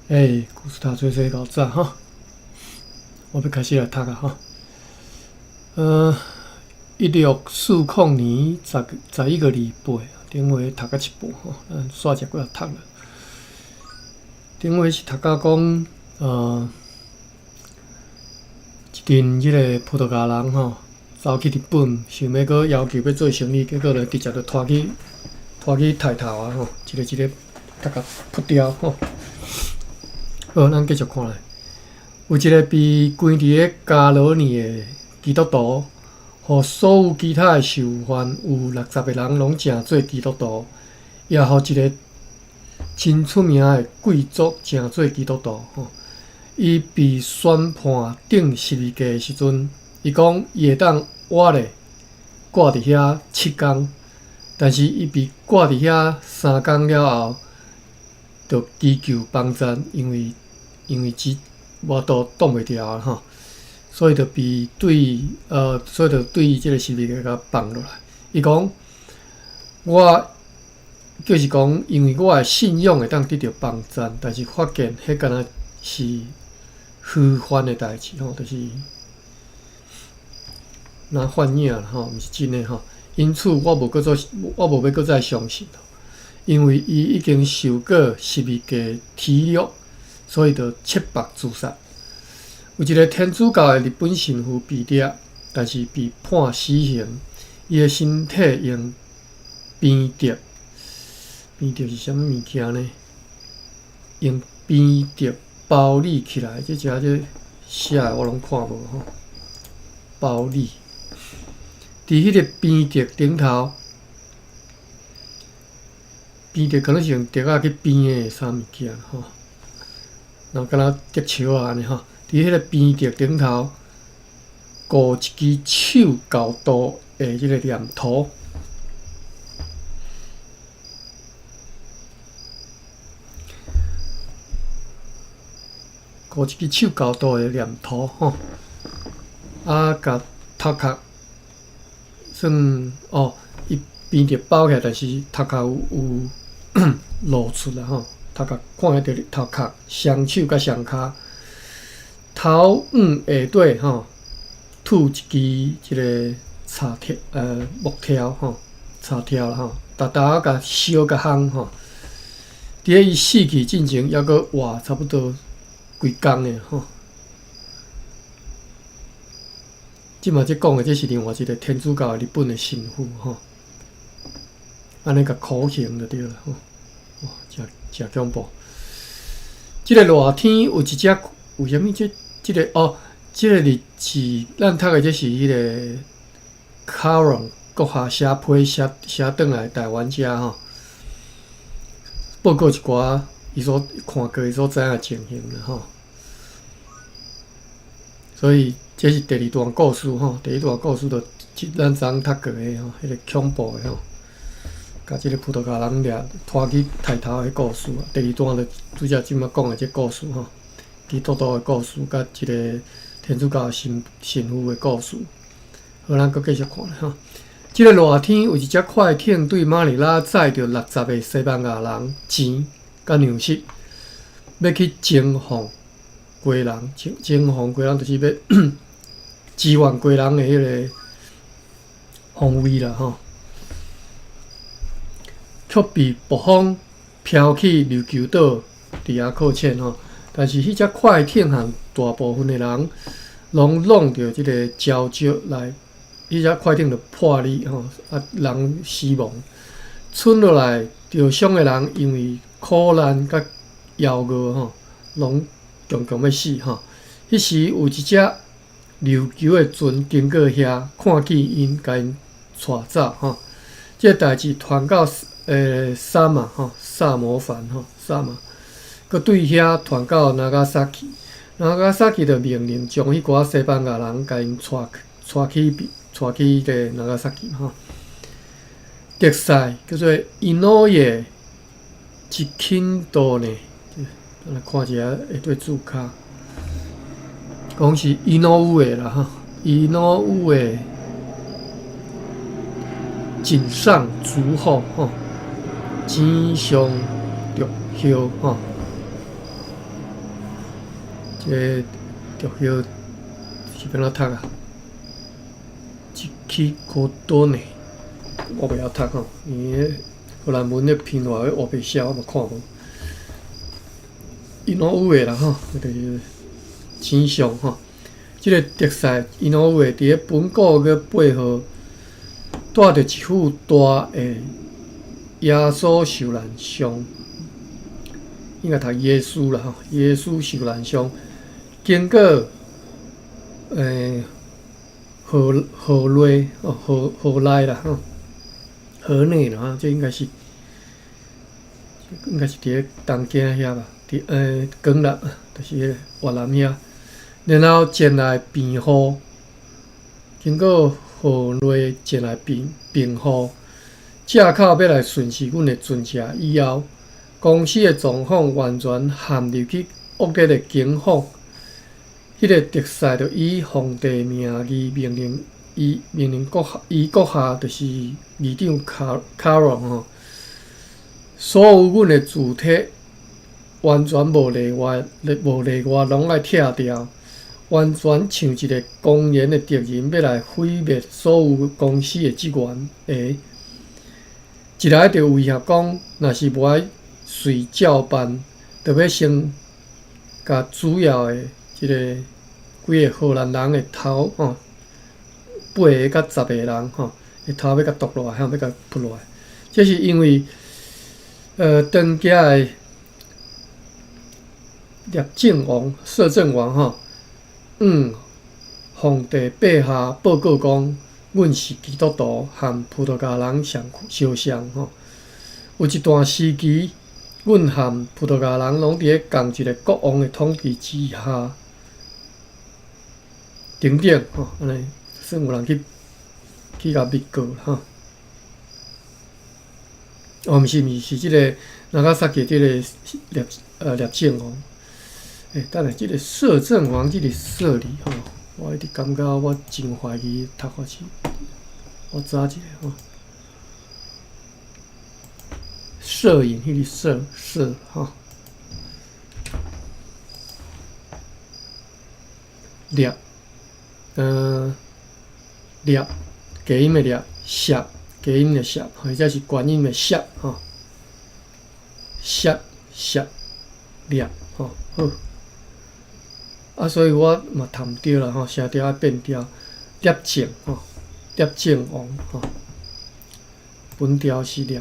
古斯塔吹吹搞赞哈，我要开始来读啊哈。1640年11月28，顶回读到一半吼，咱煞只过来读了。顶回是读到讲，一阵即个葡萄牙人吼，走去日本，想要搁要求要做生意，结果咧直接就拖去抬头啊吼，一个大甲扑掉吼。好，咱继续看来，有一个被关伫咧加罗尼的基督徒，互所有其他的囚犯有60个人拢正做基督徒，也互一个真出名的贵族正做基督徒吼。伊被宣判顶12架的时阵，伊讲伊会当活咧挂伫遐7天，但是伊被挂伫遐3天了后，就祈求帮赞，因为无都挡袂牢啊吼，所以就对即个12个甲放落来。伊讲我就是讲，因为我的信仰会当得到帮赞，但是发现迄敢若是虚幻的代志吼，就是那幻影啦吼，毋是真诶吼。因此我无要搁再相信咯，因为伊已经受过12个体狱，所以就切腹自杀。有一个天主教的日本神父被抓，但是被判死刑。伊的身体用边碟是啥物物件呢？用边碟包理起来，这写的我拢看无吼。包理，伫迄个边碟顶头，边碟可能是用碟仔去边的啥物件吼，然后敢若竹树啊安尼吼。伫迄个边碟顶头，挂一支手高度的迄个念头，挂一支手高度的念头吼，甲头壳算伊边碟包起来，但是头壳有露出啦吼，头壳看得到头壳、双手甲双骹。头下底吼，吐一支即个插条木条吼，插条啦吼，大甲烧甲烘吼。伫咧伊死去进前，抑阁活差不多几工诶吼。即马讲诶，这是另外一个天主教日本诶神父吼，安尼甲酷刑就对了吼，哇，真恐怖。即个热天有一只有啥物即个日子，咱读的这是迄个卡隆国下写批写转来台湾遮吼，报告一寡伊所看过伊所知影情形啦吼。所以这是第二段故事吼，第一段故事就咱昨昏读过的吼，迄个恐怖的吼，甲即个葡萄牙人拖去抬头的故事啊。第二段就拄则即马讲的这故事吼。基督徒的故事，甲一个天主教神父的故事，好，咱搁继续看吼。即个热天，有一只快艇对马尼拉载着60个西班牙人钱甲粮食，要去征服归人。征服归人就是要支援归人的迄个防卫啦吼。却被暴风飘去琉球岛伫遐靠浅吼。但是，迄只快艇和大部分的人拢弄着即个礁石来，迄只快艇就破裂吼，人死亡。剩落来受伤的人，因为苦难甲枵饿吼，拢强要死吼。迄时有一只琉球的船经过遐，看见因，甲因带走吼。这代志传到萨马吼，萨摩藩吼，萨马。佮对遐传到那加萨奇，就命令将迄寡西班牙人甲因带去个那加萨奇吼。特赛叫做伊诺耶一钦多呢，来看一下下底注脚，讲是伊诺乌的啦哈，伊诺乌的井上竹后吼，井上玉叶吼。这中药是要怎读啊？一起高多呢？我袂晓读吼，因为荷兰文的拼法我袂晓，我嘛看无。伊拢有诶啦吼，就是真相吼。即个特赛伊拢有诶，伫咧本古个背后带着一副大诶耶稣受难像，应该读耶稣啦吼，耶稣受难像，经过河内哦河内啦吼，河内啦吼，这应该是伫咧东京遐吧，伫广南，就是迄个越南遐。然后前来平户，经过河内前来平户，借口要来巡视阮的船只以后，公司的状况完全陷入去恶劣的境况。迄个特使就以皇帝名义命令阁下就是议长卡隆吼，所有阮的字体完全无例外拢爱拆掉。完全像一个公然的敌人，要来毁灭所有公司的职员一来就威胁讲，若是无爱随照办，就要先甲主要的即个几个荷兰人的头8个甲10个人的头要甲剁落来，要甲扑落来。这是因为当家的摄政王皇帝陛下报告讲，阮是基督徒，和葡萄牙人相吼。有一段时期，阮和葡萄牙人拢伫咧同一个国王的统治之下，等等安尼算有人去甲密告吼。毋是即个那个萨克即个摄政王。等下，即个摄政王即个摄理吼，我一直感觉我真怀疑读法是，我查一下吼。摄影迄个摄吼，摄摄基音的摄，摄基音的摄，或者是元音的摄吼，摄摄吼好。所以我嘛读毋对啦吼，写调爱变调，摄政吼，摄政王吼，本调是摄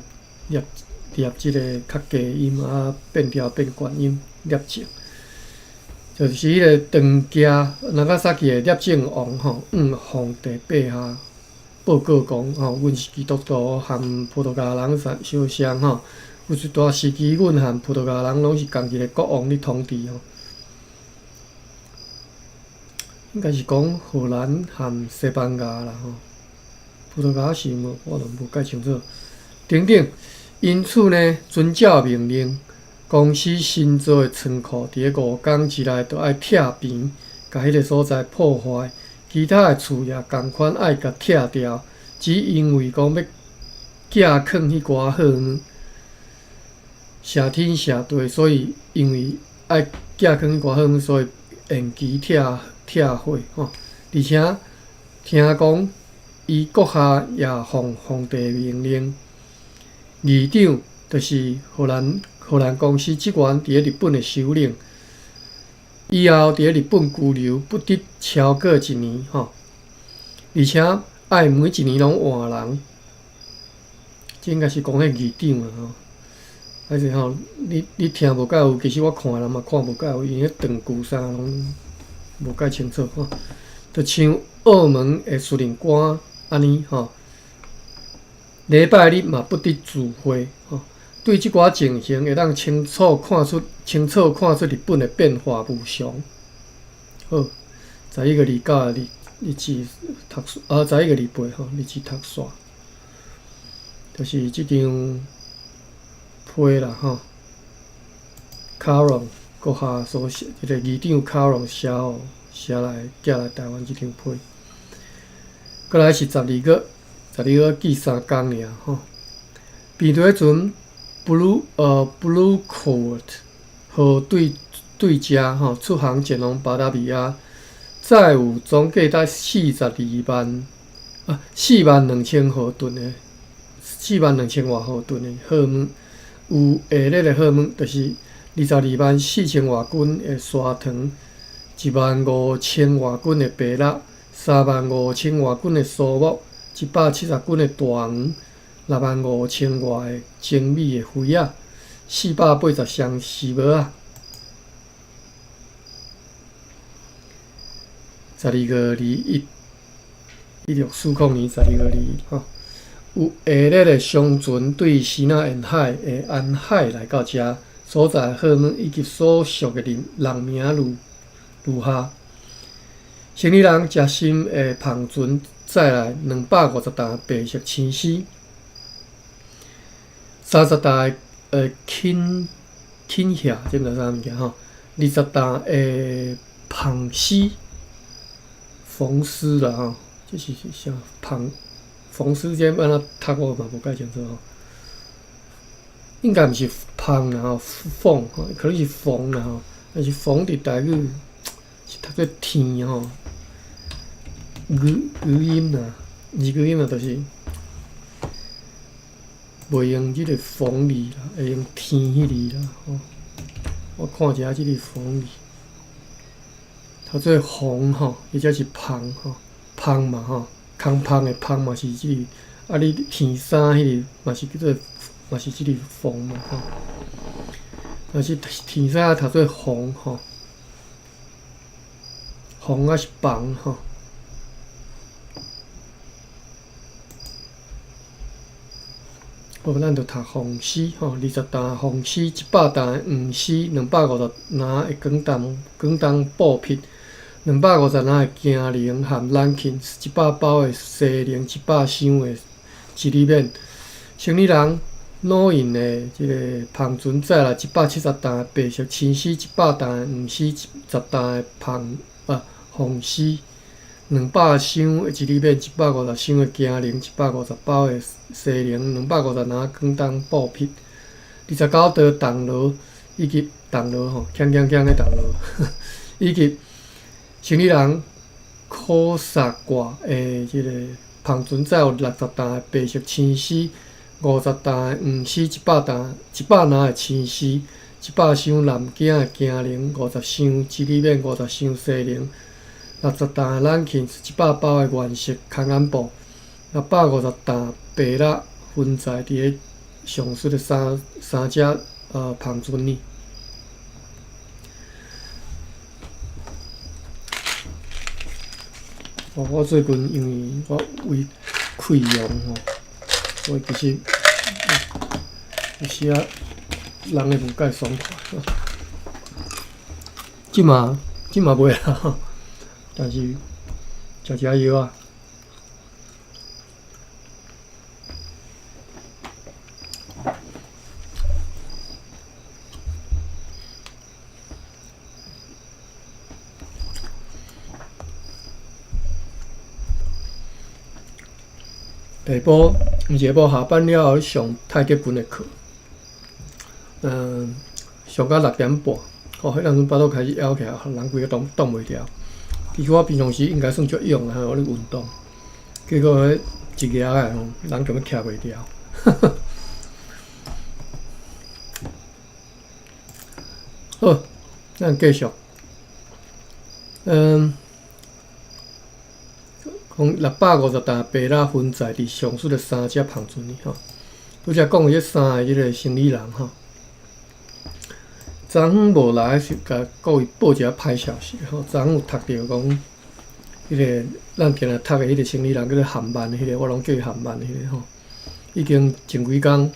即个较低音变调变元音，摄政，就是迄个当家那个萨克的摄政王吼，皇帝陛下报告讲吼，阮是基督徒，和葡萄牙人相像吼，有一段时期，阮和葡萄牙人拢是同一个国王咧统治吼。应该是讲荷兰和西班牙啦吼，葡萄牙是我都无介清楚。等等，因此呢，遵照命令，公司新造的仓库伫咧5天之内，就爱拆平，甲迄个所在破坏，其他的厝也共款爱甲拆掉，只因为讲要架囥迄寡货呢，谢天谢地，所以因为爱架囥迄寡货，所以延期拆毁吼，而且听讲伊阁下也奉皇帝命令，议长就是荷兰公司职员伫咧日本的首领，以后伫咧日本居留不得超过1年吼，而且爱每1年拢换人，这应该是讲迄议长啦吼。还是吼，你听无介有，其实我看人嘛看无介有，因为长句啥拢无介清楚吼。就像澳门的司令官安尼吼，礼拜日嘛不得聚会吼。对即寡情形会当清楚看出日本的变化无常。好，11个礼拜日志读11个礼拜吼，日志读煞，就是即张批啦吼。卡隆阁下所写，一个议长卡隆写来寄来台湾即张批。过来是12月记3天尔吼。边头迄阵Blue Court 和对对家出航前往巴达比亚，载有总计达42000毫吨的42000外毫吨的货物，有下列的货物，就是224000外斤的砂糖，15000外斤的白蜡，35000外斤的苏木，170斤的大黄，65000外的精米的灰仔，480箱丝帽仔。12月216年12月2有下列的商船对西南沿海的沿海来到遮所在货物以及所属的人名如下：行李人食心的帆船载来250担白色青丝，30担的轻蟹，这毋知啥物件20担的螃丝。缝丝啦这是啥缝丝这安怎读我嘛无介清楚应该毋是缝啦缝可能是缝啦但是缝伫台语是读做天语音啦，语音就是袂用即个缝字啦，会用天迄字啦我看一下即个缝字。读做风或者是芳芳嘛空芳的芳嘛是即个，你天衫迄个嘛是叫做嘛是即个风嘛但是天衫读做风风啊是房好，咱就读风丝20担风丝，100担的黄丝，250篮的广东布匹，250篮的茧绫含蓝芩，100包的西苓，100箱的一里面。行李人裸印的即个帆船载来170担的白色青丝，100担的黄丝，10担的红丝，200箱的一里面，150箱的茧绫，150包的西苓，250篮广东布匹，29刀铜锣以及铜锣锵锵锵的铜锣，以及行李人苦砂挂的即个帆船载有60担的白色青丝，50担的黄丝，100篮的青丝，100箱蓝茎的茧绫，50箱一里面，50箱西苓，60担的蓝芩，100包的原色空眼布，650担白蜡分载伫咧上述的三只帆船里。我最近因为我胃溃疡所以其实有时啊人会无介爽快。即嘛袂啦，但是食药啊。下晡下班了后上太极拳的课，上到6点半，迄阵巴肚开始枵起来，人规个动袂了。其实我平常时应该算足勇我咧运动，结果迄一举人根本徛袂了。好，咱继续。讲650担白蜡分载伫上述的3只帆船里拄则讲迄3个即个行李人昨昏无来是甲各位报一下歹消息昨昏有读到讲，迄个咱定定读的迄个行李人叫做韩曼迄个，我拢叫伊韩曼迄个已经前几工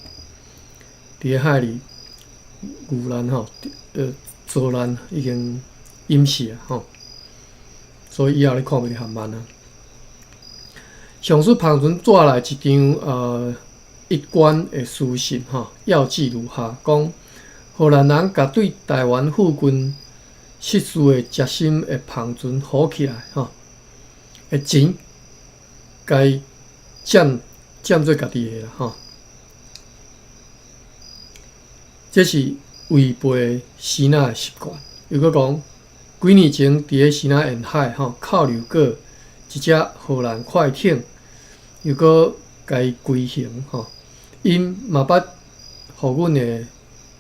伫咧海里遇难遭难已经淹死所以以后你看袂到韩曼啊。上述帆船带来一张一关的书信要记如下：讲荷兰人甲对台湾附近失事的接心的帆船好起来的钱，该占做家己的啦这是违背西那的习惯，又搁讲，几年前伫个西南沿海吼扣留过一只荷兰快艇，又搁甲伊归刑吼，因嘛捌互阮的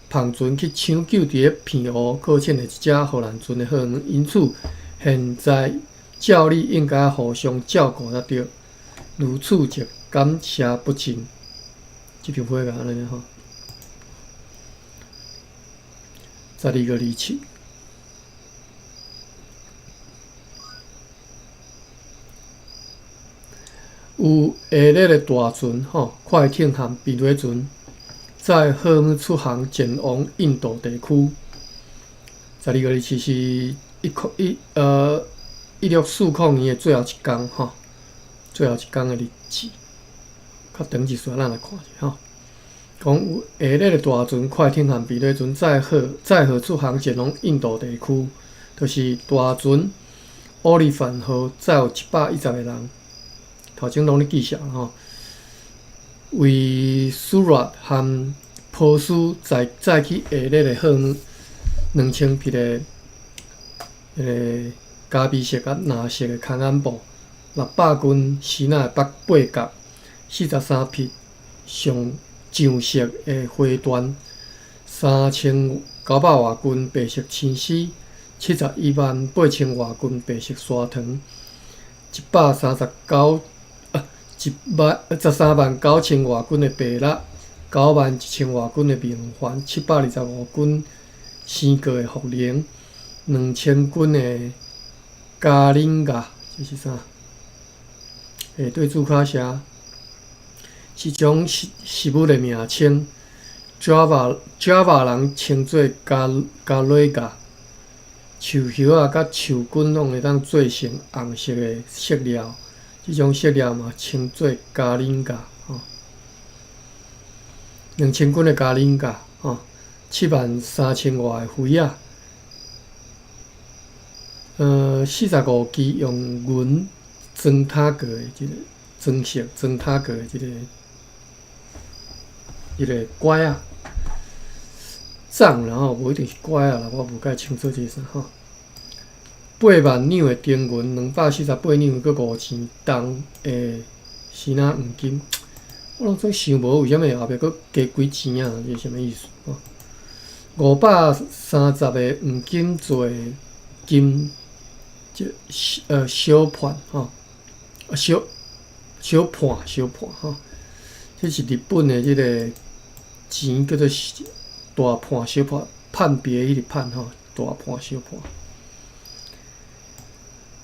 旁船去抢救伫个偏湖搁浅的一只荷兰船的货物，因此现在照理应该互相照顾才对，如此则感谢不尽。即张批个安尼吼，12月27。有下列的大船吼，快艇和避雷船，载货物出航前往印度地区。12月27是1640年的最后一天吼，最后一天的日子。较长一丝，咱来看者吼。讲有下列的大船、快艇和避雷船载荷出航前往印度地区，就是大船奥利凡号载有110个人。头前拢咧记下吼，为苏拉和波斯载去下列的货物，2000匹的加比色甲蓝色的康安布，600斤希腊的八角，43匹上上色的花缎，3900外斤白色青丝，718000外斤白色沙糖，139000外斤的白蜡，91000外斤的棉环，725斤生过的茯苓，2000斤的加林亚，这是啥？对注卡写是种食物的名称。Java 人称作加雷亚，树叶啊甲树根拢会当做成红色的色料。即种色料嘛，称作加林亚吼，2000斤的加林亚吼，73000外的灰啊，45支用银装塔过的即个装饰装塔过的即个拐啊，杖然后无一定是拐啊啦，我无介清楚这是啥吼。8万两的丁银，248两，搁5钱重的希腊黄金，我拢总想无为虾米后壁搁加几钱啊？这是啥物意思？吼，530个黄金做金，即小盘吼，小盘吼，这是日本的即个钱叫做大盘小盘，判别迄个判吼，大盘小盘。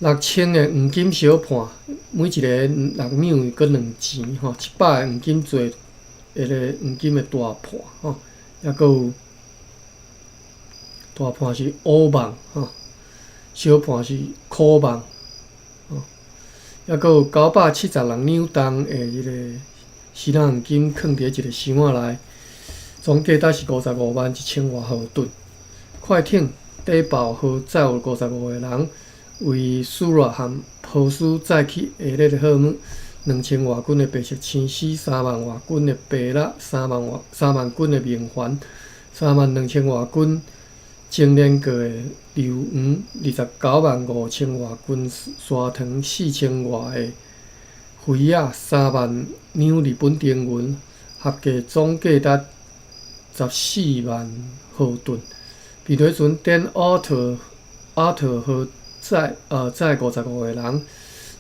6000个黄金小盘，每一个6两搁2钱吼，700个黄金做迄个黄金的大盘吼，抑搁有大盘是乌网吼，小盘是苦网吼，抑搁有976两重的迄个希腊黄金放伫一个箱仔内，总价值是551000外毫吨。快艇底爆号载有55个人。为苏拉和波斯载去下列的货物：2000外斤的白色青丝，3万外斤的白蜡，3万斤的棉环，32000外斤精炼过的硫黄，295000外斤砂糖，4000外的灰啊，3万两日本丁银，合计总价值14万毫吨。避雷船电奥特号载55个人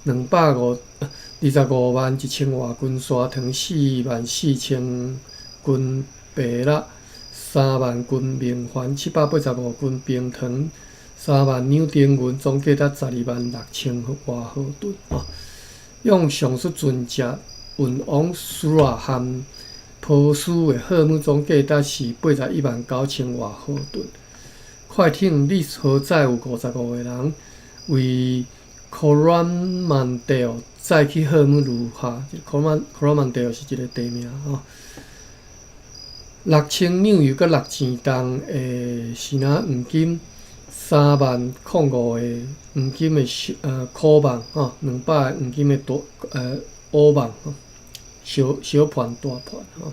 ，2251000外斤砂糖，44000斤白蜡，3万斤棉环，785斤冰糖，3万两丁银，总价值126,000外毫吨。用上述船只运往苏拉和波斯的货物总价值是819000外毫吨。快艇历号载有55个人，为 Coromandel 载去货物如下 ，Coromandel 是一个地名吼。6000两又搁6钱重的希腊黄金，30005个黄金的苦网吼，200个黄金的大乌网吼，小盘大盘吼。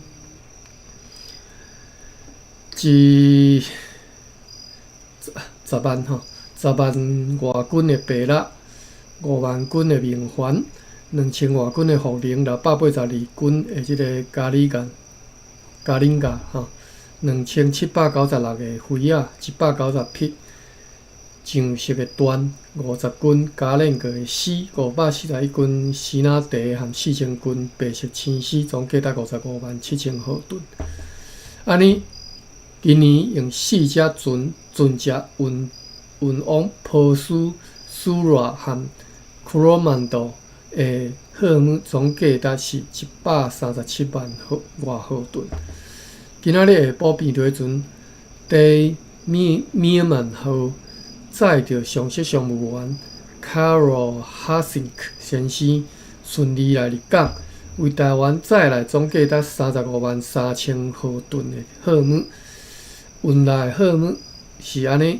10万吼，10万外军的兵力，5万军的民环，2000外军的伏兵，682军的即个加里亚吼，2796个飞仔，190匹上色的椴，50军加练过的狮，541军西那地和4000军白色青狮，总计达557000号吨。安尼，今年用4只船只运往波斯、苏拉和库罗曼多的货物，总计达是137万外号吨。今仔日下晡变头船，在米尔曼号载着上色商务员 Carol Hasink 先生顺利来入港，为台湾载来总计达353000号吨的货物。运来货物是安尼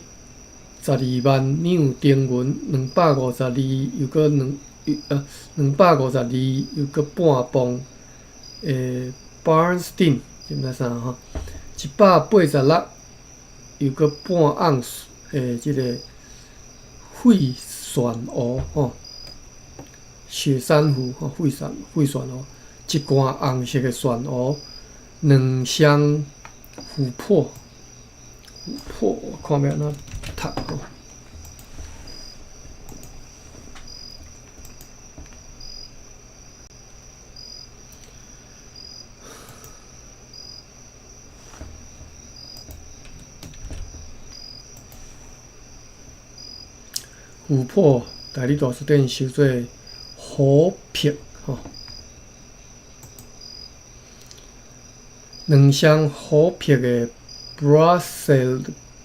，12万两丁银，252又搁252又搁半磅诶 Bernstein， 知毋知啥吼？186又搁半盎司诶，即个废船湖吼，雪山湖吼，废船湖，一罐红色的船湖，2箱琥珀，我看要安怎读吼。琥珀大理大书店收做琥珀吼，2箱琥珀的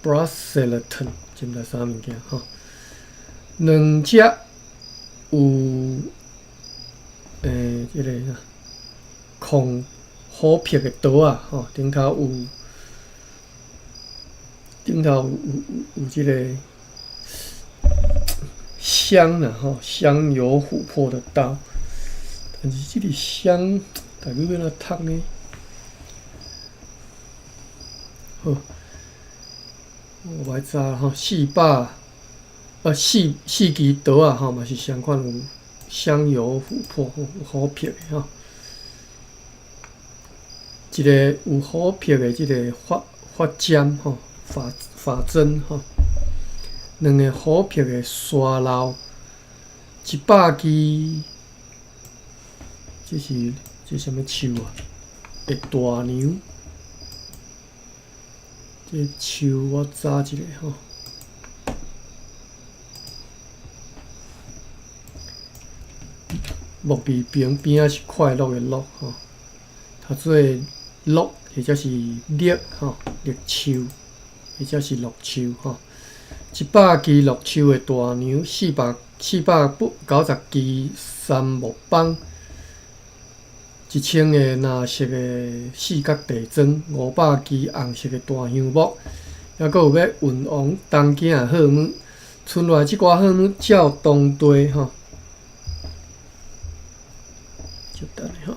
Braceleton， 知毋知啥物件吼？2只有即个控琥珀的刀啊吼，顶头有即个香啦吼，香油琥珀的刀，但是即个香大概要安怎读呢？好，我来查吼，4支刀啊吼，嘛是相款有香油琥珀琥珀的吼，一个有琥珀的即个发尖吼，发针吼。2个琥珀的沙漏，100支，这什么树啊？的大牛，这树我查一下吼。木字边边仔是快乐的乐吼，读做乐或者是绿吼，绿树或者是绿树吼。100支绿树的大牛，490支杉木棒，1000个蓝色的四角地砖，500支红色的大香木，还佫有要运往东京的货物。村内即寡货物照当地吼，就等下吼。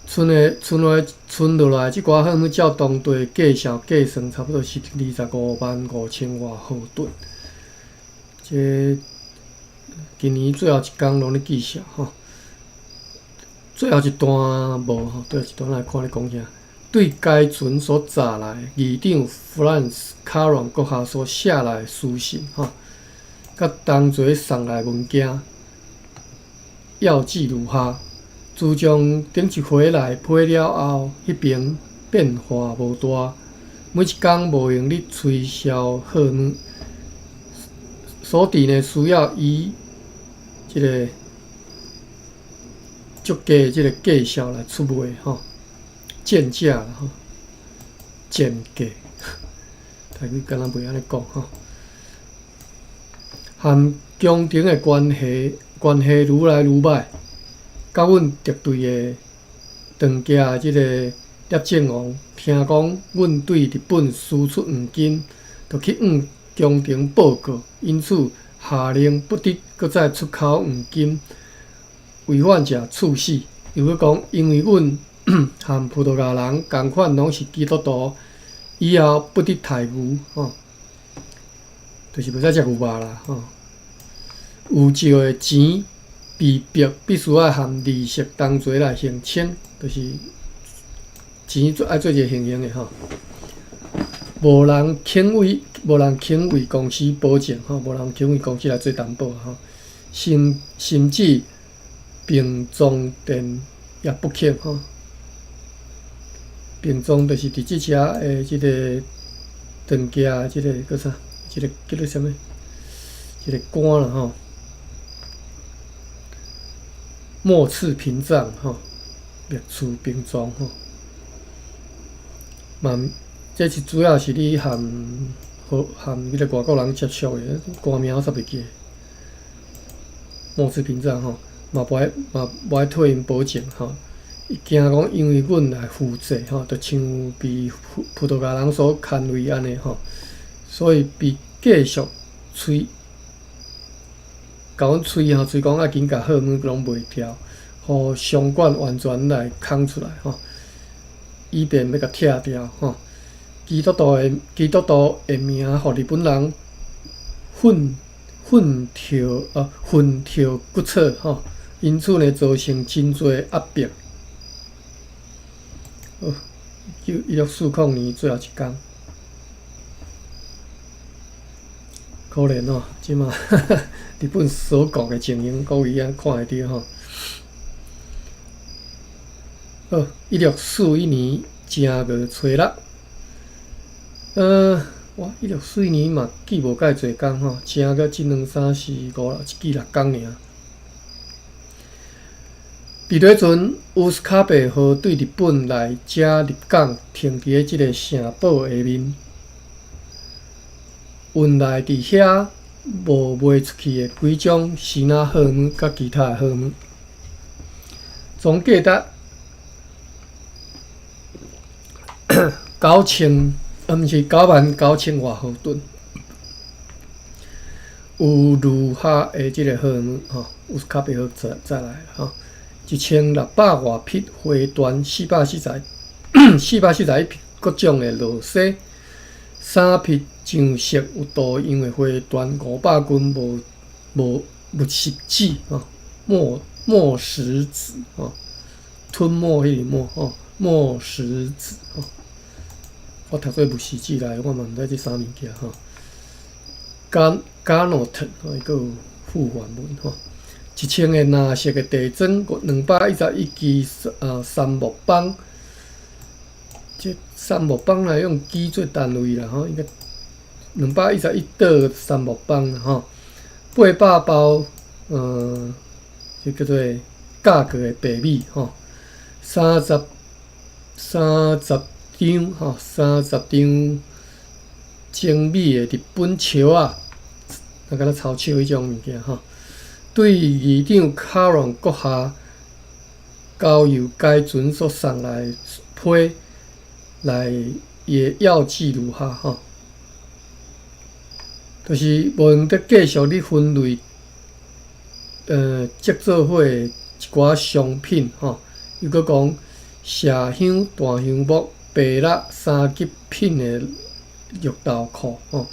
村落来即寡货物照当地计算，差不多是255000外号吨。这今年最后一天拢咧记数吼，最后一段无吼，最后一段来看咧讲啥？对该船所载来议长 Franz Caron 阁下所写来的书信吼，甲同齐送来物件，要记如下。自从顶一回来批了后，迄边变化无大，每一工无用力推销货物，所伫呢需要以即个足价即个价销来出卖吼，贱价啦吼，贱价，台语敢若袂安尼讲吼，和宫廷的关系愈来愈歹。甲阮敌对的长家即个摄政王听讲，阮对日本输出黄金，就去向宫廷报告，因此下令不得搁再出口黄金，违反者处死。又搁讲，因为阮和葡萄牙人共款拢是基督徒，以后不得刣牛吼，就是袂使食牛肉啦吼。有借的钱被逼必须要含利息同齐来还清，就是钱爱做一个行刑的吼。无人肯为公司保证吼，无人肯为公司来做担保吼，甚至并装店也不肯吼。并装就是伫即车诶，即个长架，即个叫啥？即个叫做啥物？即个杆啦吼，末次屏障吼，灭除并装吼。这是主要是你含迄个外国人接触的，歌名我煞袂记。末次屏障吼，嘛无爱退因保证吼。惊讲，因为阮来负责吼，就像被葡萄牙人所牵累安尼吼，所以被继续甲阮催讲要紧甲货物拢卖掉，互商管完全来空出来吼，以便要甲拆掉吼。基督徒的名，互日本人混跳骨册吼，因此呢造成真侪压迫。1640年最后一天，可怜哦，即马日本锁国的情形，各位啊看会到吼。好，1641年正月初6，哇，1641年嘛记无介侪工吼，正月1、2、3、4、5、6，一记6工尔。伫迄阵，乌斯卡贝号对日本来遮入港停伫咧即个城堡下面，运来伫遐无卖出去的几种支那货物甲其他的货物，总价值9000，毋是99000外毫吨。有如下的即个货物吼，乌斯卡贝号再来吼。1600外匹花端，441匹各种的螺丝，3匹上色有多样的花端，500斤木石子吼，墨石子吼，吞没迄个墨吼，墨石子吼。我读做木石子来，我嘛毋知即啥物件吼。Garnotten 吼，伊个有副原文吼。1000个蓝色的地砖，211支杉木棒，即杉木棒来用支做单位啦吼，应该211刀杉木棒啦吼，800包即叫做价格的白米吼，30张吼，30张精美的日本树啊，敢若草树迄种物件吼。对议长卡隆阁下交由该船所送来批来也要记如下吼，就是无用得继续咧分类制作伙的一寡商品吼，又阁讲麝香、大香木、白蜡、三级品的绿豆蔻吼，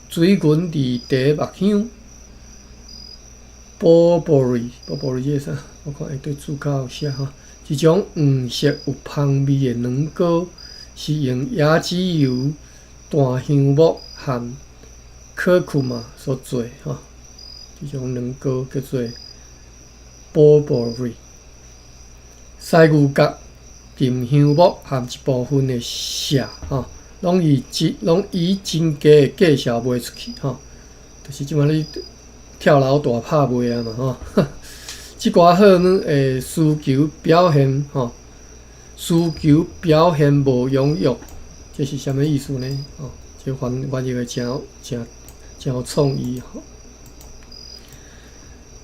水银、离茶、木香。Burberry 即个啥？我看下对注脚有写吼，一种黄色有香味的软膏，是用椰子油、大香木和可可玛所做吼。这种软膏叫做 Burberry。西牛角、沉香木和一部分的麝吼，拢以真价的价销卖出去吼，就是即摆你。跳楼大拍卖啊嘛吼，即寡货物的需求表现吼，无踊跃，这是啥物意思呢？吼，这翻译的真有创意吼，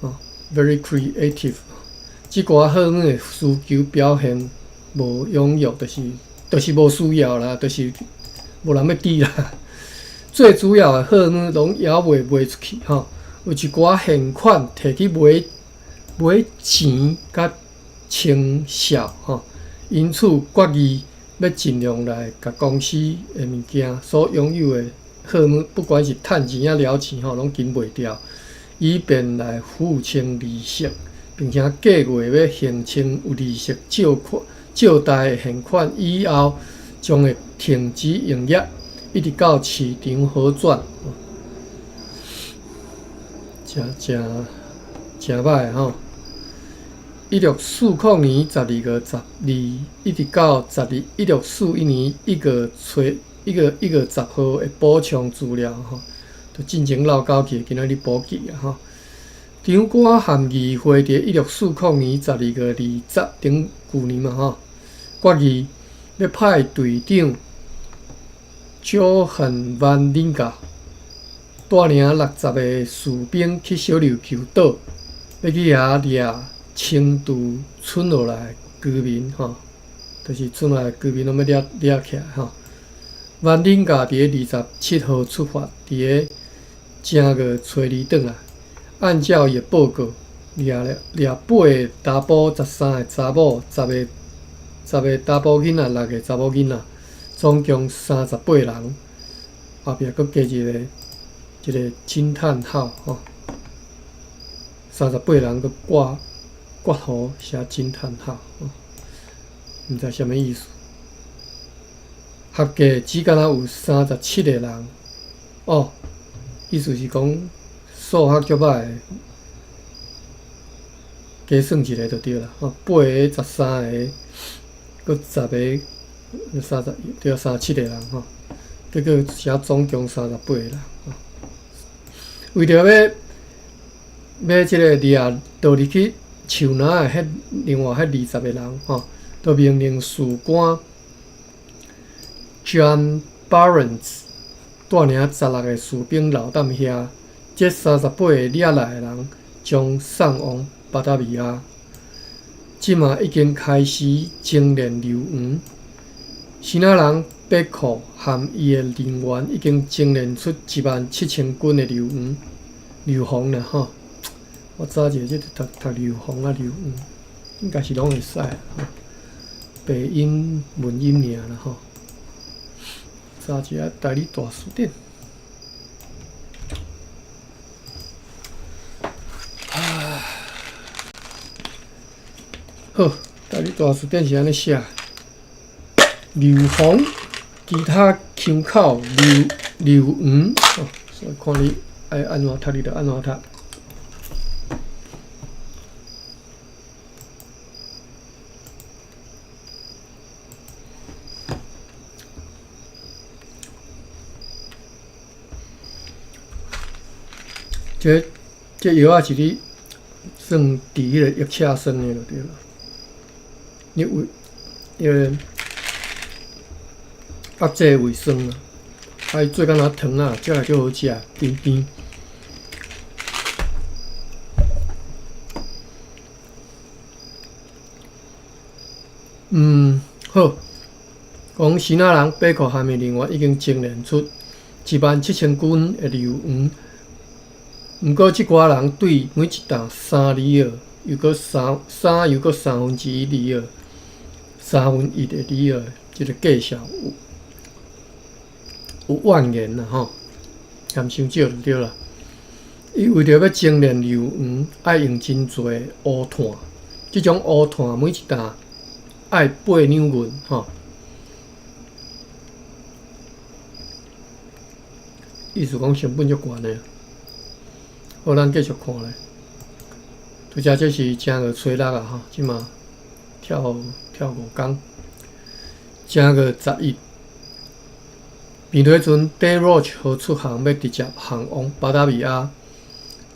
哦 ，very creative。即寡货物的需求表现无踊跃，就是无需要啦，就是无人要滴啦。最主要的货物拢也未卖出去吼。有一寡现款摕去买钱甲清销吼，因此决议要尽量来甲公司的物件所拥有的货物，不管是趁钱啊、了钱吼，拢禁袂掉，以便来付清利息，并且计划要还清有利息借贷的现款以后，将会停止营业，一直到市场好转。真歹吼！1640年12月12，一直到1641年1月10号的补充资料吼，就进前漏交去，今仔日补记啊吼。长官函议会伫1640年12月20顶旧年嘛吼，决议要派队长佐汉万林加带领60个士兵去小琉球岛，要去遐掠清渡村落来居民吼，就是村内居民拢要掠起来吼。万林加伫27号出发，伫正月初2转来，按照伊报告，掠8个查甫、13个查某、10个查甫囡仔、6个查某囡仔，总共38人。后壁佫加一个惊叹号吼，38人佫挂号写惊叹号，毋知啥物意思。合计只敢若有37个人，意思是讲数学足歹的，加算一个就对啦。8个、13个，佫10个，对37个人吼。结果写总共38个人。为着要即个掠倒入去树林的另外20个人吼，就命令士官 John Barnes 带领16个士兵留踮遐，这38个掠来的人将送往巴达维亚。即马已经开始精炼硫磺，新仔人贝库含伊的人员已经精炼出17000斤的硫磺啦吼。我早一日读硫磺啊硫磺，应该是拢会使吼，白音文音尔啦吼。早一日台里大书店。好，台里大书店是安尼写。硫磺，其他腔口硫磺，所以看你爱安怎读，你就安怎读。这药啊是你算伫迄个液车酸的就对了。你压制胃酸啊，做敢若汤啊，才会叫好食，甜甜。好，讲新仔人贝壳下面另外已经精炼出17000斤的硫磺。毋过，即寡人对每一担3里尔，又搁3分之一里尔，1/3的里尔，即个计数有怨言啦吼，嫌伤少就对啦。伊为着要精炼硫磺，爱用真侪乌炭，即种乌炭每一担爱8两银吼。意思讲成本足悬的。好，咱继续看咧。拄则这是正月初6啊，吼，即马跳5天。正月11，美雷船 Day Roach 号出航，要直接航往巴达维亚，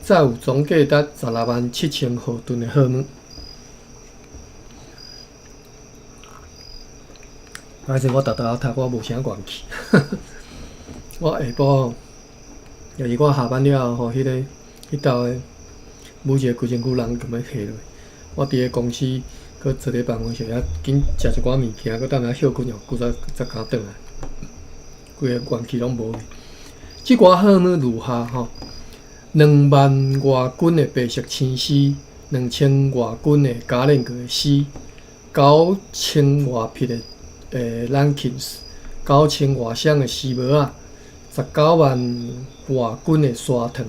载有总价值167000毫吨的货物。反正我逐逐读，我无啥元气。我下晡，也是我下班了后，迄斗的每一个规身躯人咁要下落。我伫个公司，佮坐咧办公室遐紧食一寡物件，佮等下休困后，才敢转来。规个元气拢无去。即寡货物如下吼，2万外斤的白色青丝，2000外斤的加链格的丝，9000外匹的 Lankins， 9000外箱的丝帽啊，19万外斤的砂糖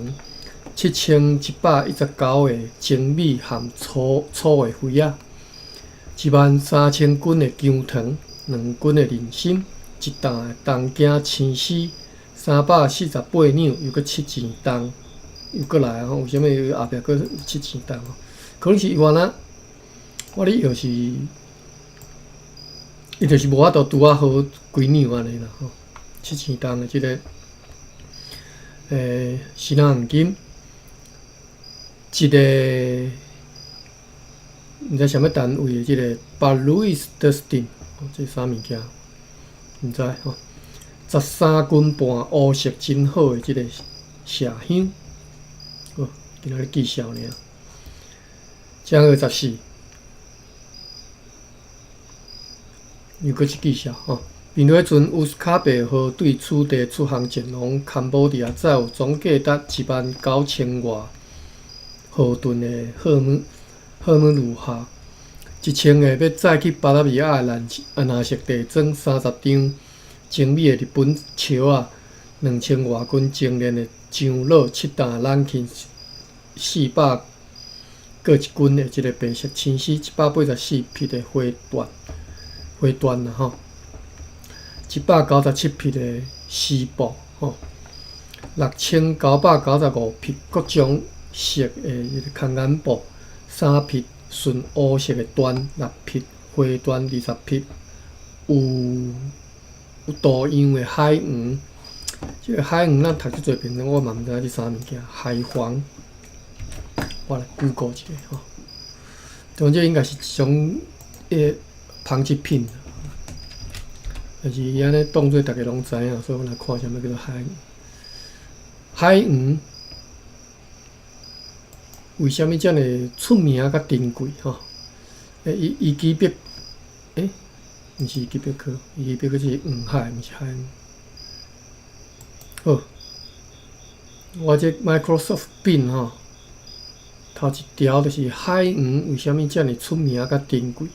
，7119个精米含粗的灰啊，13000斤的姜糖，2斤的人参，1担的东京青丝，348两，又搁7钱重，又搁来吼，为什么后壁搁有7钱重吼？可能是原来我咧药是，伊就是无法度拄啊好几两安尼啦吼，7钱重的即个新黄金，一个毋知啥物单位的即个巴路易斯德斯汀，这啥物件？毋知吼，13斤半乌色真好的即个麝香，哦，今仔日记少尔。正24，又搁一记少吼。并瑞船乌斯卡贝号对此地出航前往坎保迪亚，载有总价值19000外毫吨的赫姆鲁哈，1000个要载去巴拉维亚的蓝色地砖，30张精美的日本树啊，2000外斤精炼的樟脑，7担的Lankins，400各1斤的即个白色青丝，184匹的花缎啦吼，197匹的丝布吼，6995匹各种色的迄个空眼布，3匹纯乌色的缎，6匹花缎，20匹有多样的海黄。即个海黄咱读即侪遍，我嘛毋知影即啥物件，海黄。我来 Google 一下吼，总之应该是一种纺织品，但是伊安尼当做大家拢知影，所以我来看啥物叫做海黄。海黄为虾米遮尔出名甲珍贵吼？伊基别毋是伊基别克，伊基别克是黄海，毋是海黄。好，我这 Microsoft Bing 吼。头一条就是海黄为虾米遮尔出名甲珍贵？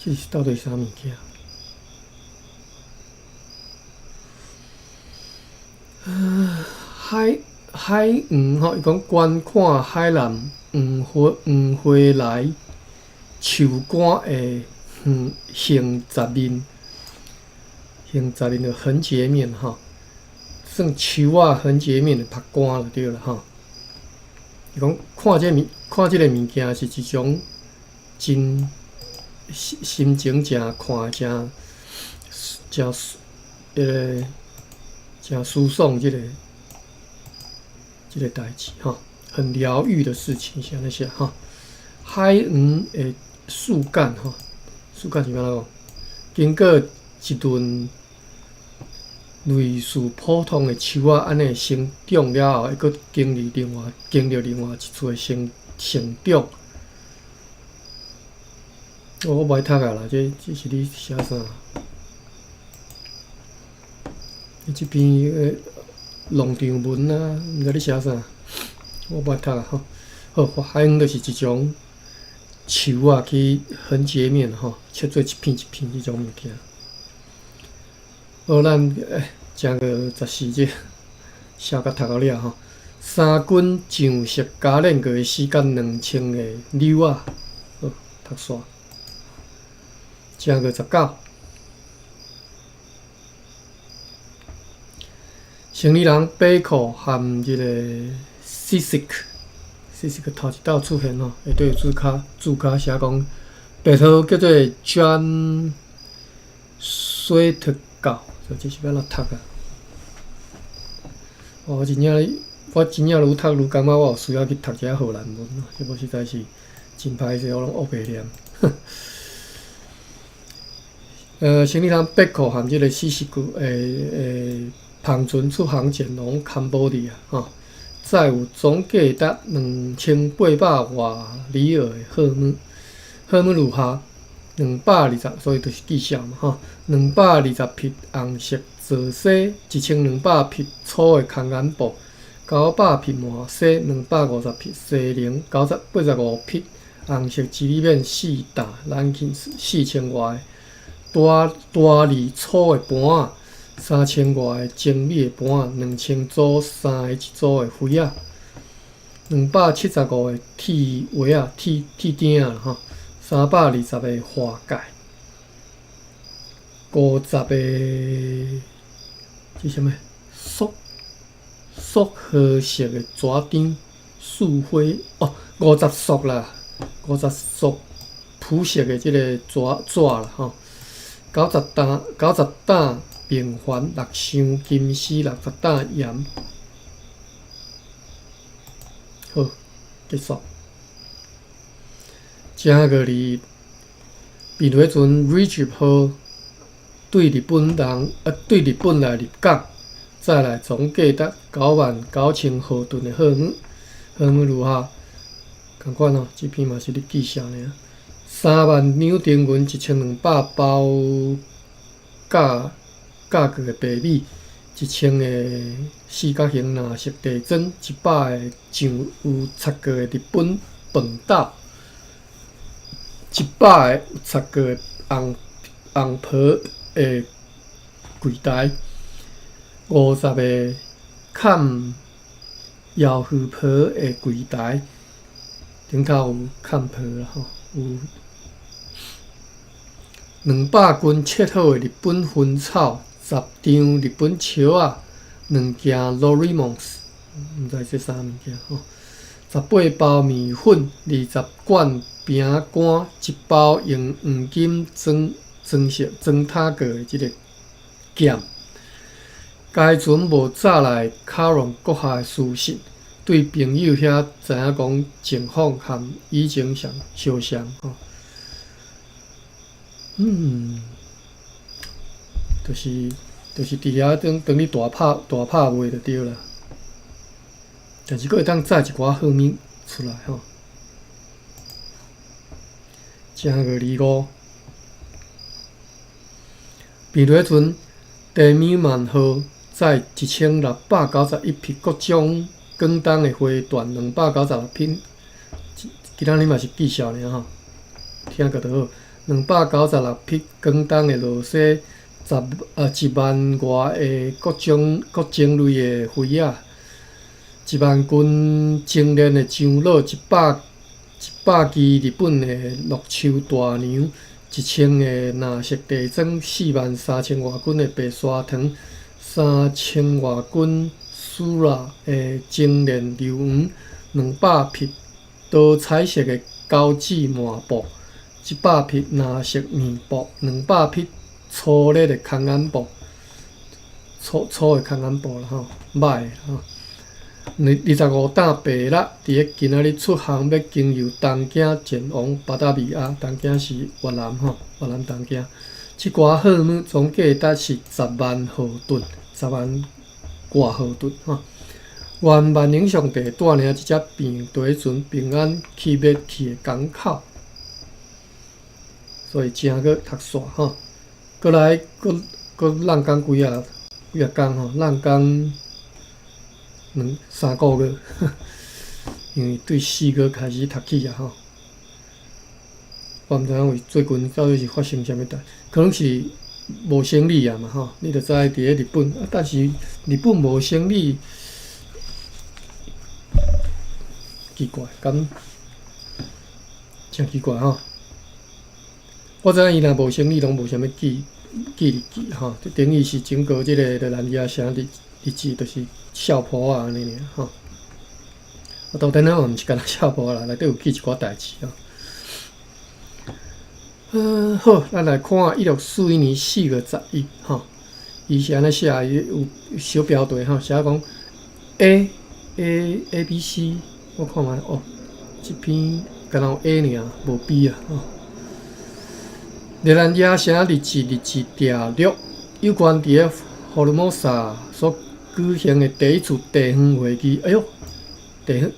这是到底啥物件？海黄吼，伊讲观看海南黄花来树干的横截面。横截面的横截面哈，算树啊横截面的拍干就对了哈。伊讲看这个物件是一种真心情真看真真舒爽这个代志哈，很疗愈的事情，是安尼写哈。海黄的树干哈，树干是安怎讲？经过一轮类似普通的树仔安尼生长了后，佫经历另外一处的成长。我袂读啊啦，这是你写啥？你这边农场文啊，毋知你写啥？我袂读啊吼。好，海黄就是一种树啊去横截面吼，切做一片一片这种物件。好，咱正个14节写甲读到了吼。3斤酱色加炼过的时间2000个柳啊，好读煞。正个19。生理人贝库含即个 Sisik 头一道出现吼，下底有注脚写讲，白头叫做 John Sweetgall。这是要哪读啊？我真正愈读愈感觉我有需要去读一下荷兰文咯，这无实在是真歹势，我拢学袂念。行李舱贝库含即个40句航船出航前往坎保迪亚吼，载有总价值2800外里尔的赫姆鲁哈。220，所以就是记少嘛吼。220匹红色泽西，1200匹粗的空眼布900匹麻西250匹西宁85匹红色吉利面4担蓝琴4000外大利粗的盘仔3000外的精美的盘仔2000组3个1组的灰仔275个铁鞋仔铁钉仔吼320个花盖50个是啥物塑褐色的纸张树花50束啦50束朴色的即个纸啦吼90担平环6箱金丝60担盐好结束。正月里避雷船 Reach 号对日本来入港，再来总价值99000豪吨的货物如下，同款哦，这篇嘛是日记写尔。3万两丁银1200包价格的白米，1000个四角形蓝色地砖，100个上有插过的日本饭斗，100个有插过的红皮的柜台，50个砍摇鱼皮的柜台，顶头有砍皮啦吼，有200斤切好的日本薰草，10张日本笑仔，2件 Lorimons， 毋知这啥物件吼，18包面粉，20罐饼干，1包用黄金装塔过的即个剑。该船无早来卡隆阁下的书信，对朋友遐知影讲情况含以前相吼。就是伫遐等你大拍卖就对啦。但是佫会当载一寡好物出来吼。正月25，避雷船地米曼号载1691匹各种广东的花段296匹，今仔日嘛是记少尔吼，听个就好。296匹广东的螺丝，1万外的各种类的灰仔，1万斤精炼的樟脑，100支日本的绿树大娘，1000个蓝色地砖，43000外斤的白砂糖，3000外斤Sura 的精炼硫黄，200匹多彩色的胶纸抹布，100匹蓝色面布，200匹粗粒的空眼布，粗的空眼布啦吼，歹的吼。25担白蜡，伫个今仔日出航要经由东京前往巴达米亚，东京是越南吼，越南东京。即寡货物总价值是10万豪吨，10万外豪吨吼。原万宁上帝带领一只平底船平安起灭去的港口，所以正个读煞吼。过来，佫浪工几啊工吼，浪工3个月，因为对4月开始读起啊吼。我毋知影为最近到底是发生啥物代，可能是无生理啊嘛吼。你着知伫咧日本，但是日本无生理，奇怪，敢真奇怪吼。我知影伊若无生理，拢无啥物记日记吼，就等于是整个即个着咱遐写日记，就是笑谱啊安尼尔吼。当然嘛，毋是干那笑谱啦，内底有记一寡代志吼。好，咱来看1641年4月11吼，伊是安尼写，伊有小标题吼，写讲 A B C， 我看觅哦，即篇敢若有 A 尔，无 B 啊吼。热兰野城日记第6，有关伫个福尔摩沙所举行的第一次地方会议，哎哟，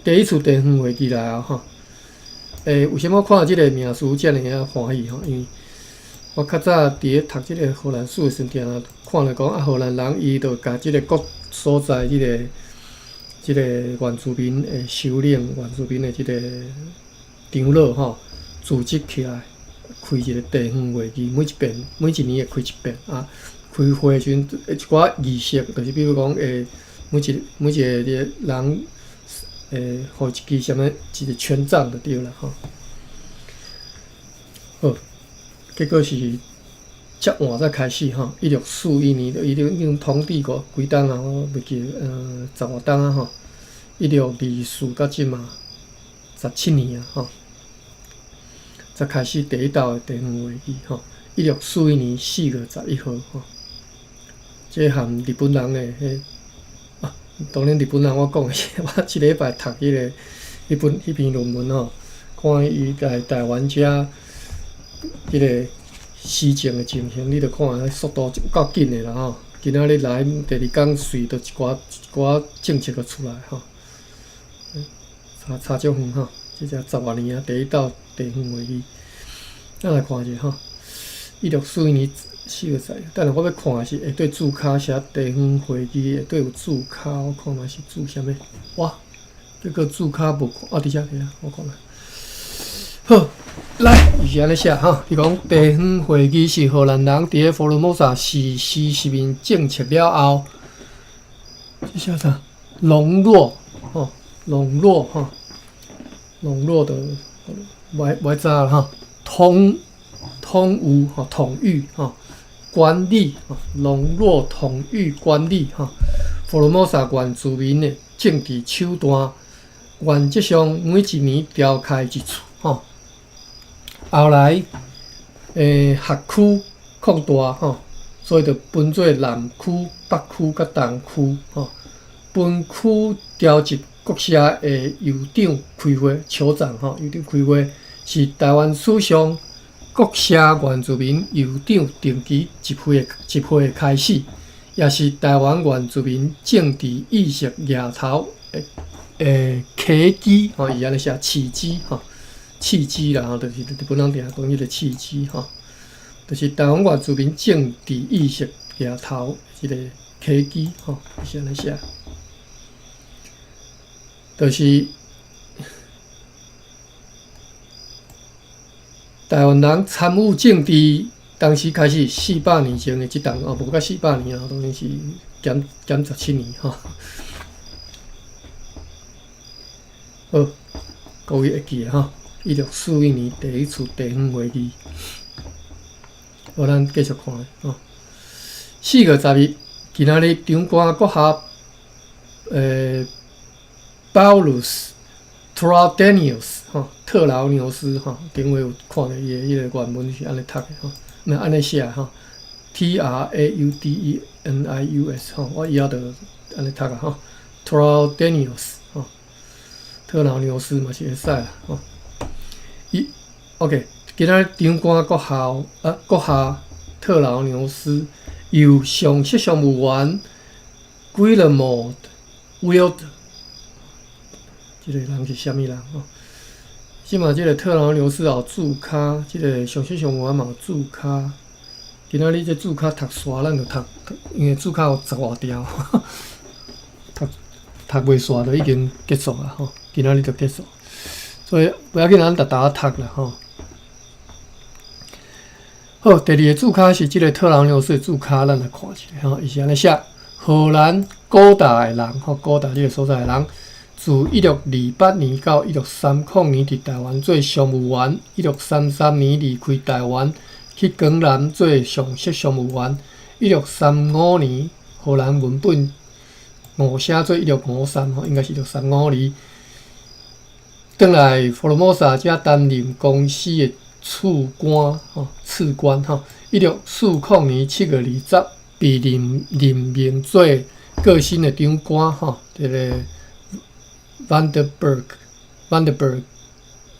第一次地方会议来啊吼！为什么看到即个名词遮尔欢喜吼？因为我较早伫咧读即个荷兰史的时阵，看了讲荷兰人伊就甲即个各所在即个即个原住民的首领、原住民的即个长老吼，组织起来开一个地方会议，每一年会开一遍啊。开会时阵，一寡仪式，就是比如讲，每一个人，互一支什么一个权杖就对啦吼。好，结果是接晚才开始吼，1641年就已经统治过几冬啊？我袂记10外冬啊吼，1624到即嘛17年啊吼，才开始第一道的地方会议吼。1641年4月11号吼，这含日本人的当然日本人我讲的是，我即礼拜读迄个迄篇论文吼，关于在台湾遮迄个施政的情形，你着看迄速度有够紧的啦吼。今仔日来第二天随着一寡政策就出来吼，差足远吼。即只10外年啊，第一道地方会议，咱来看者吼。1641年4月10日，等下我要看的是下底注脚写地方会议，下底有注脚，我看嘛是注啥物？哇，这个注脚无看，伫遮底啊，我看下。好，来，伊是安尼写吼，伊讲地方会议是荷兰人伫咧福尔摩沙实施实名政策了后，这写啥？笼络吼，笼络吼，笼络的我知啦吼，统御吼，统御吼，管理吼，笼络统御管理吼，福尔摩沙原住民的政治手段，原则上每一年召开一次吼。后来，辖区扩大吼，所以就分做南区、北区甲东区吼。分区调集各社的邮长开会，酋长吼，邮长开会是台湾史上各社原住民邮长定期集会的开始，也是台湾原住民政治意识抬头的契机吼，伊安尼写契机吼。契机啦，吼，就是日本人定讲迄个契机吼，就是台湾原住民政治意识抬头一个契机吼，是安尼写，就是台湾人参与政治，当时开始400年前的即档哦，无到400年啊，当然是减17年吼。好，各位会记吼。1641年第一次地方会议，好，咱继续看吼。4月10日，今仔日长官阁下Paulus Traianius 吼，特劳纽斯吼，顶位有看到伊的迄个原文是安尼读的吼，那安尼写吼 ，Traudenius 吼，我以后就安尼读啊吼 ，Traianius 吼，特劳纽斯嘛是会使啦吼。OK， 今仔日长官阁下特劳纽斯由上级商务员 Guillermo Wild， 这个人是啥物人吼？即嘛，即个特劳纽斯有注脚，即个上级商务员嘛有注脚。今仔日这注脚读煞，咱就读，因为注脚有10外条，读袂煞就已经结束啊吼。今仔日就结束，所以不要紧，咱逐逐读啦吼。好，第二个注脚是即个特劳纽斯的注脚，咱来看一下吼。伊是安尼写：荷兰高大的人，吼，高大这个所在的人，自1628年到1630年伫台湾做商务员，1633年离开台湾去江南做上级商务员，1635年荷兰文本误写做1653吼，应该是1635年，转来福尔摩沙遮担任公司的次官吼，1640年7月20被任命做个新的长官吼，这个 Vandenberg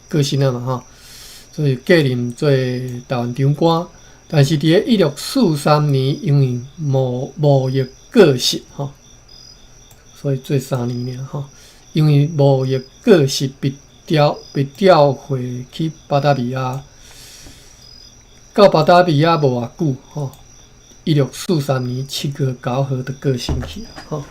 个新啊嘛吼，所以继任做台湾长官。但是伫咧1643年，因为贸易过失吼，所以做3年尔吼，因为贸易过失被调回去巴达比亚。到巴达比亚无偌久吼，1643年7月9号就过身去啊吼，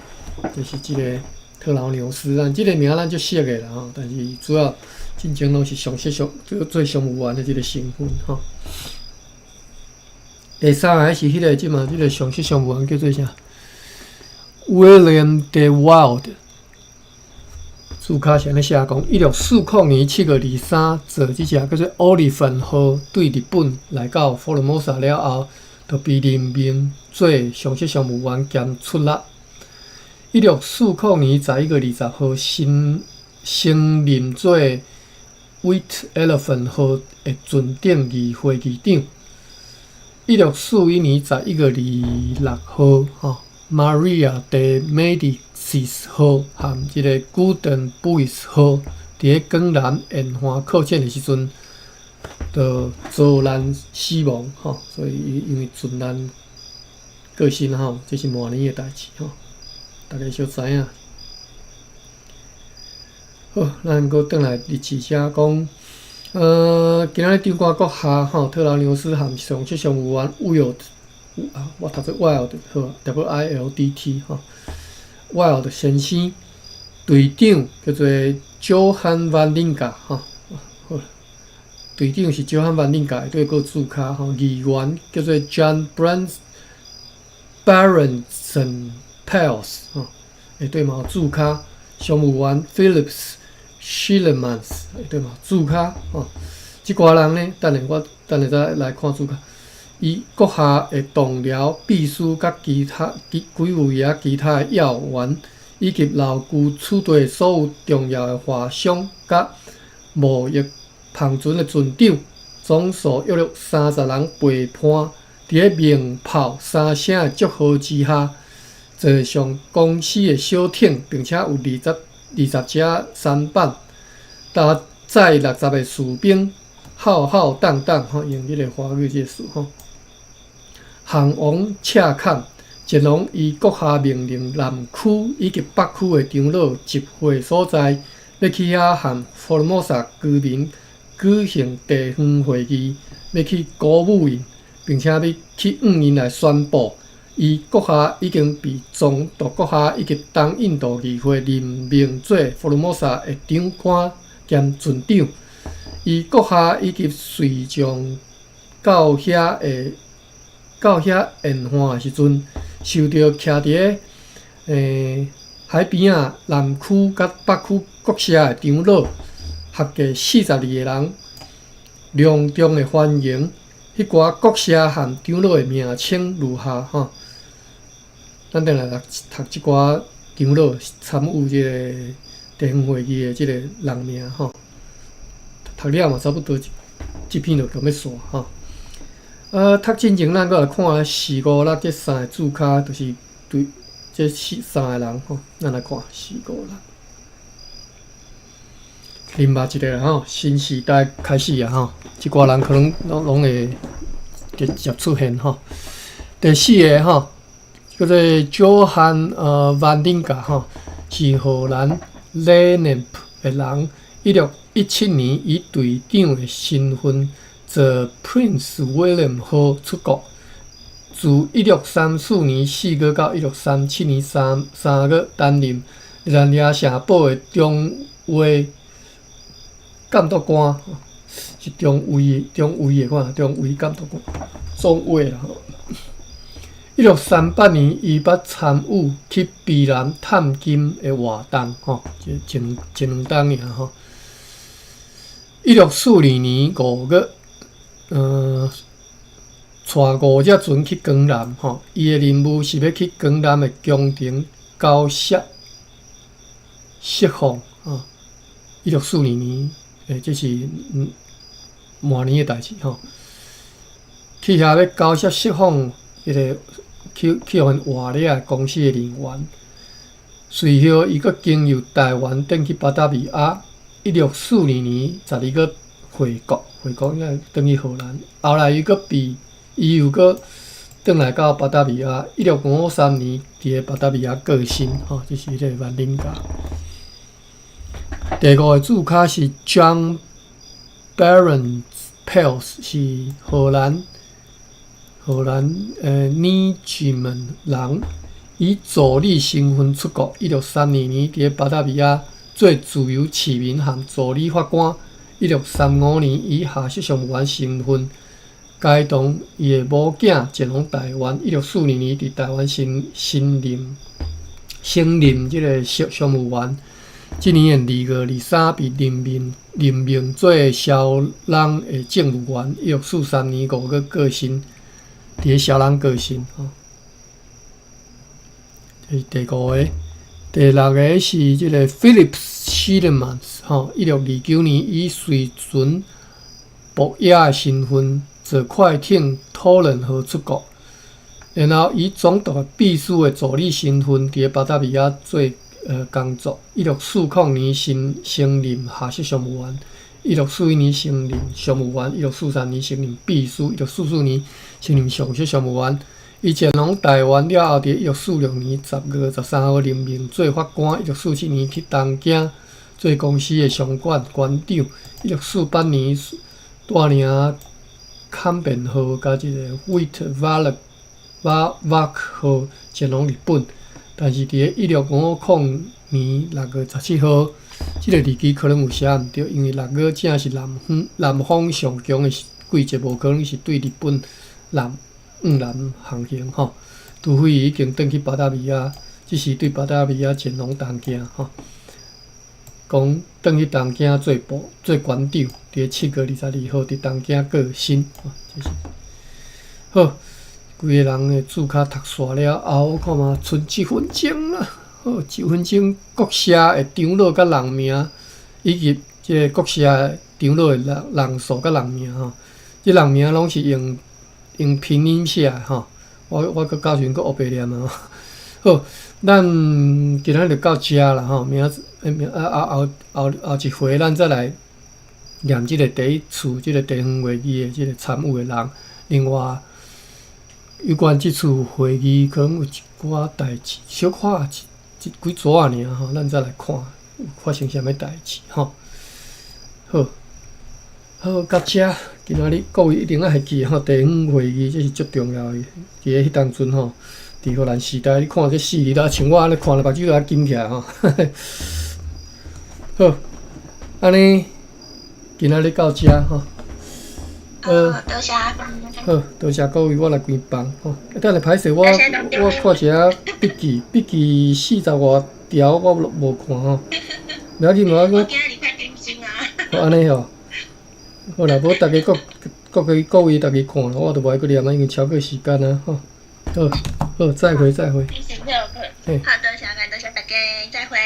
就是即个特特劳纽斯啊，这个名咱就熟的啦吼，但是主要真正拢是最上有缘的这个成分吼。第三个是迄个即嘛，即个上有缘叫做啥 ？William de Wilde。注卡是安尼写讲，1640年7月23做即只叫做奥利芬号对日本来到福尔摩沙了后，就被任命做上有缘兼出力。1640年11月20号升任做 White Elephant 号的船长议会议长。1641年11月26号，Maria de Medici 号和即个 Gudenbuy's 号伫咧江南沿岸靠舰的时阵，就遭难死亡吼。所以因为船难过身吼，这是末年的代志吼，大家小知影。好，咱搁转来日志写讲。今仔日长官阁下吼，特劳纽斯和上有缘 Wild 啊，我读做 Wild 好 ，WILDT 吼 ，Wild 先生队长叫做 Johann van Linga 吼，好，队长是 Johann van Linga， 对个注卡吼，议员叫做 John Baronson Pels 吼，对嘛注卡上有缘 Phillips。Schillemans 对嘛？注卡吼，即寡人呢？等下再来看注卡。伊阁下的同僚、秘书甲其位啊其他的要员，以及牢固处理所有重要的华商甲贸易旁船的船长，总数约30人陪伴，伫咧鸣炮3声的祝贺之下，坐上公司的小艇，并且有20只舢板，搭载60个士兵，浩浩荡荡吼，用迄个华语这个词吼，航往赤坎，前往伊阁下命令南区以及北区的长老集会所在，要去遐和福尔摩沙居民举行地方会议，要去鼓舞因，并且要去向因来宣布。伊阁下已经被总督阁下以及东印度议会任命做福尔摩沙的长官兼船长。伊阁下以及随从到遐沿岸的时阵，受到徛伫海边啊南区甲北区各社的长老合计42个人隆重的欢迎。迄寡各社和长老的名称如下吼。咱等来读即寡长老参与即个地方会议的即个人名吼，读了嘛差不多即篇就要煞吼。读进前咱搁来看4、5、6这3个注卡，就是对这3个人吼，咱来看4、5、6。林捌一个吼，新时代开始啊吼，即寡人可能拢会直接出现吼。第4个吼。叫做 Johann van Linga 吼，是荷兰 Lennep 的人。1617年以队长的身份坐 Prince William 号出国，自1634年4月到1637年3月担任兰亚城堡的中尉监督官，是中尉的看，中尉监督官，总尉啦。1638年，伊捌参与去避南探金的活动，吼，前2冬尔吼。1642年5月，带5只船去江南，吼，伊的任务是要去江南的宫廷交涉释放，吼。1642年，这是末年的代志，吼。去遐要交涉释放迄个。去互换了的公司的人员，随后伊阁经由台湾转去巴达米亚。1642年12月回国应该转去荷兰。后来伊又阁转来到巴达米亚。1653年伫咧巴达米亚过身，吼，这是迄个万林家。第5个注卡是 John Baron Pels， 是荷兰尼吉门人，以助理身份出国。1632年伫巴达维亚做自由市民和助理法官。1635年以下属商务员身份改动伊的母囝前往台湾。1642年伫台湾升任即个商务员。即年的2月23被任命做小人的政务员。1643年5月过身，伫个小人过身。这是第5个。第6个是即个 Philip Schillemans。1629年以随船博雅的身份坐快艇讨论号出国，然后以总督的秘书的助理身份伫巴达维亚做工作。1640年升任下属商务员。1641年升任商务员。1643年升任秘书。1644年升任上属商务员。伊前往台湾了后，伫1646年10月13号任命做法官。1647年去东京做公司的商馆馆长。1648年带领坎便号甲一个 Witwatersrand 号前往日本，但是伫1650年6月17号，即个日期可能有写毋对，因为6月正是南方上强的季节，无可能是对日本南航行吼。除非伊已经转去巴达维亚，只是对巴达维亚前往东京吼。讲转去东京做馆长，伫7月22号伫东京过身。这是好，规个人的字卡读煞了后，我看嘛剩1分钟啦。好，1分钟国社的长老甲人名，以及即个国社的长老的人数甲人名吼。即人名拢是用拼音写的吼。我到时阵佫学白念啊。好，咱今仔就到遮啦吼。后一回咱再来念即个第一次即个地方会议的即个参与的人。另外，有关即次会议可能有一寡代志，小可几纸仔尔吼，咱再来看有发生啥物代志吼。好，到遮，今仔日各位一定要会记吼，地方会议这是足重要的。伫迄当阵吼，伫荷兰时代，你看这4日啊，像我安尼看了目睭都要紧起来吼。好，安尼今仔日到遮吼。多谢。好，多谢各位，我来关房吼。等下歹势，我看一下笔记40外条，我无看吼。不要紧，我今日快更新啊。好，安尼吼。好啦，无大家各位大家看啦，我都无爱佫念啊，因为超过时间啊吼。好，再会。好，多谢大家，再会。